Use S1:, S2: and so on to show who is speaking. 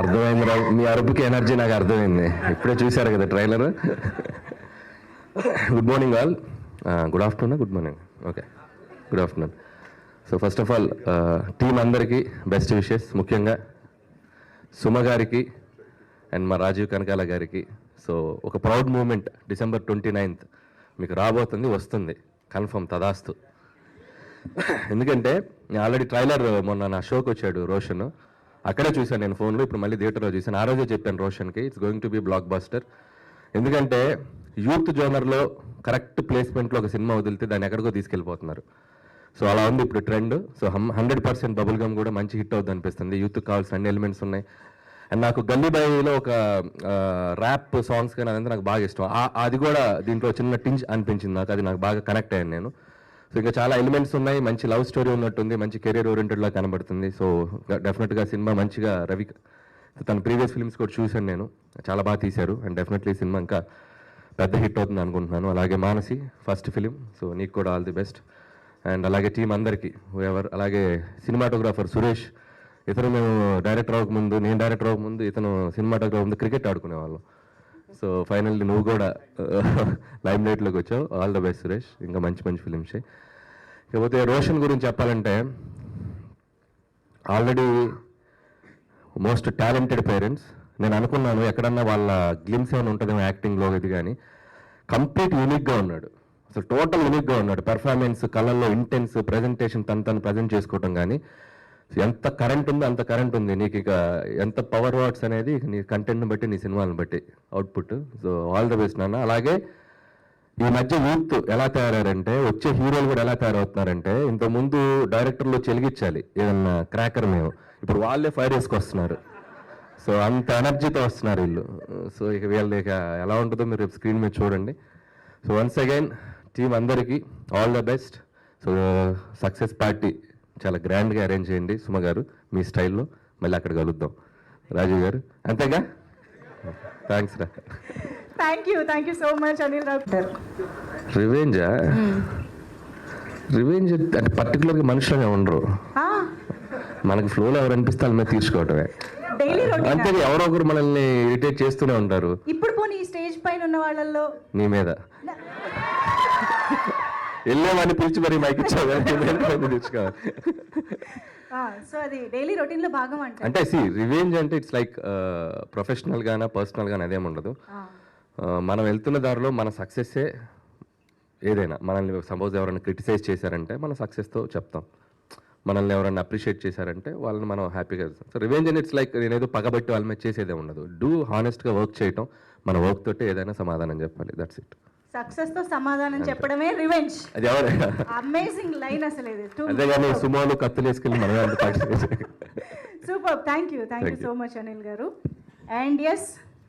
S1: అర్థమైంది రా, మీ అరుపుకి ఎనర్జీ నాకు అర్థమైంది. ఇప్పుడే చూశారు కదా trailer. Good morning all. Good afternoon, good morning, okay, good afternoon. So first of all team అందరికీ బెస్ట్ విషెస్, ముఖ్యంగా సుమ గారికి అండ్ మా రాజీవ్ కనకాల గారికి. సో ఒక ప్రౌడ్ మూమెంట్ December 29th మీకు రాబోతుంది, వస్తుంది కన్ఫర్మ్, తదాస్తు. ఎందుకంటే నేను ఆల్రెడీ ట్రైలర్ మొన్న నా షోకి వచ్చాడు రోషన్, అక్కడే చూశాను నేను ఫోన్లో, ఇప్పుడు మళ్ళీ థియేటర్లో చూశాను. ఆ రోజే చెప్పాను రోషన్కి, it's going to be blockbuster. ఎందుకంటే యూత్ జోనర్లో కరెక్ట్ ప్లేస్మెంట్లో ఒక సినిమా వదిలితే దాన్ని ఎక్కడికో తీసుకెళ్ళిపోతున్నారు. సో అలా ఉంది ఇప్పుడు ట్రెండ్. సో 100% బబుల్ గమ్ కూడా మంచి హిట్ అవుతుంది అనిపిస్తుంది. యూత్కి కావాల్సిన అన్ని ఎలిమెంట్స్ ఉన్నాయి. అండ్ నాకు గల్లీ బాయ్లో ఒక ర్యాప్ సాంగ్స్ కానీ అదంతా నాకు బాగా ఇష్టం. అది కూడా దీంట్లో చిన్న టింజ్ అనిపించింది నాకు, అది నాకు బాగా కనెక్ట్ అయ్యాను నేను. సో ఇంకా చాలా ఎలిమెంట్స్ ఉన్నాయి, మంచి లవ్ స్టోరీ ఉన్నట్టుంది, మంచి కెరీర్ ఓరియంటెడ్లా కనబడుతుంది. సో డెఫినెట్గా సినిమా మంచిగా రవి తన ప్రీవియస్ ఫిల్మ్స్ కూడా చూశాను నేను, చాలా బాగా తీశారు. అండ్ డెఫినెట్లీ సినిమా ఇంకా పెద్ద హిట్ అవుతుంది అనుకుంటున్నాను. అలాగే మానసి ఫస్ట్ ఫిలిం, సో నీకు కూడా ఆల్ ది బెస్ట్. అండ్ అలాగే టీం అందరికీ ఎవరు, అలాగే సినిమాటోగ్రాఫర్ సురేష్, ఇతను మేము డైరెక్టర్ అవ్వకముందు, నేను డైరెక్టర్ అవ్వకముందు ఇతను సినిమాటోగ్రాఫర్ ముందు క్రికెట్ ఆడుకునేవాళ్ళం. సో ఫైనల్లీ నువ్వు కూడా లైమ్ లైట్లోకి వచ్చావు, ఆల్ ద బెస్ట్ సురేష్, ఇంకా మంచి మంచి ఫిలిమ్సే. ఇకపోతే రోషన్ గురించి చెప్పాలంటే ఆల్రెడీ మోస్ట్ టాలెంటెడ్ పేరెంట్స్. నేను అనుకున్నాను ఎక్కడన్నా వాళ్ళ గ్లిమ్స్ ఏమైనా ఉంటుందేమో యాక్టింగ్లో, ఇది కానీ కంప్లీట్ యూనిక్గా ఉన్నాడు, అసలు టోటల్ యూనిక్గా ఉన్నాడు. పెర్ఫార్మెన్స్, కళల్లో ఇంటెన్స్, ప్రజెంటేషన్, తను ప్రజెంట్ చేసుకోవటం కానీ ఎంత కరెంట్ ఉందో అంత కరెంట్ ఉంది నీకు. ఇక ఎంత పవర్ వాట్స్ అనేది నీ కంటెంట్ని బట్టి, నీ సినిమాలను బట్టి output. So all the best నాన్న. అలాగే ఈ మధ్య యూత్ ఎలా తయారంటే, వచ్చే హీరోలు కూడా ఎలా తయారవుతున్నారంటే, ఇంతకుముందు డైరెక్టర్లు చెలిగించాలి ఏదన్నా క్రాకర్ మేము, ఇప్పుడు వాళ్ళే ఫైర్ వేసుకొస్తున్నారు. సో అంత ఎనర్జీతో వస్తున్నారు వీళ్ళు. సో ఇక వీళ్ళు ఇక ఎలా ఉంటుందో మీరు స్క్రీన్ మీద చూడండి. సో వన్స్ అగైన్ టీం అందరికీ all the best. So success party చాలా గ్రాండ్గా అరేంజ్ చేయండి సుమ గారు, మీ స్టైల్లో. మళ్ళీ అక్కడ కలుద్దాం రాజీవ్ గారు, అంతేగా? థ్యాంక్స్ రా.
S2: Thank you so much Anil Rao.
S1: రివెంజా? రివెంజ్ అంటే పర్టికులర్గా మనుషులుగా ఉండరు, మనకి ఫ్లోలో ఎవరు అనిపిస్తే వాళ్ళ మీద తీర్చుకోవటమే. అంతే, ఎవరో ఒకరు మనల్ని ఇరిటేట్ చేస్తూనే ఉంటారు.
S2: ఇప్పుడు పోనీ ఈ స్టేజ్ పైన ఉన్న వాళ్ళల్లో
S1: నీ మీద వెళ్ళేవాడిని పిలిచి మరి మైక్ ఇచ్చావు తెచ్చుకోవాలి.
S2: సో అది డైలీ రొటీన్ లో భాగం
S1: అంటే రివెంజ్ అంటే ఇట్స్ లైక్ ప్రొఫెషనల్ గానా పర్సనల్ గానా అదేం ఉండదు. మనం వెళ్తున్న దారిలో మన సక్సెస్సే ఏదైనా. మనల్ని సపోజ్ ఎవరైనా క్రిటిసైజ్ చేశారంటే మన సక్సెస్తో చెప్తాం, మనల్ని ఎవరైనా అప్రిషియేట్ చేశారంటే వాళ్ళని మనం హ్యాపీగా వెళ్తాం. సో రివెంజ్ అని ఇట్స్ లైక్ నేనేదో పగబట్టి వాళ్ళ మీద చేసేదే ఉండదు. డూ హానెస్ట్గా వర్క్ చేయటం, మన వర్క్ తోటే ఏదైనా సమాధానం చెప్పాలి, దట్స్ ఇట్.
S2: సక్సెస్ తో సమాధానం చెప్పడమే రివెంజ్.
S1: అది ఎవరు
S2: అమేజింగ్ లైన్ అసలు ఇది.
S1: అంతేగాని సుమోలు కత్తులు వేసుకెళ్ళి మనమే అంత
S2: super. Thank you so much Anil గారు. And yes